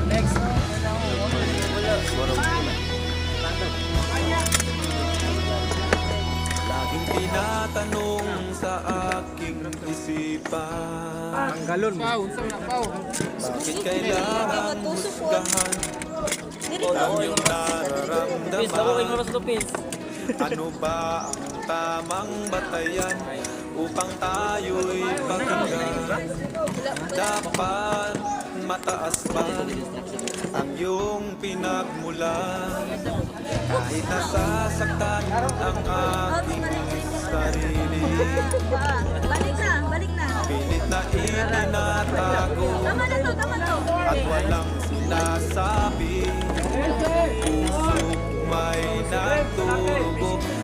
Next. Laging tinatanong sa aking isipan, Ang galon. bakit kailangan husgahan ang iyong nararamdaman? Ano ba ang tamang batayan upang tayo'y pakinggan? Dapat mataas pa ang iyong pinagmulan, kahit nasasaktan ang aking sarili. Balik na. Pilit na itinatago Tama to. at walang sinasabi. Puso may nagturo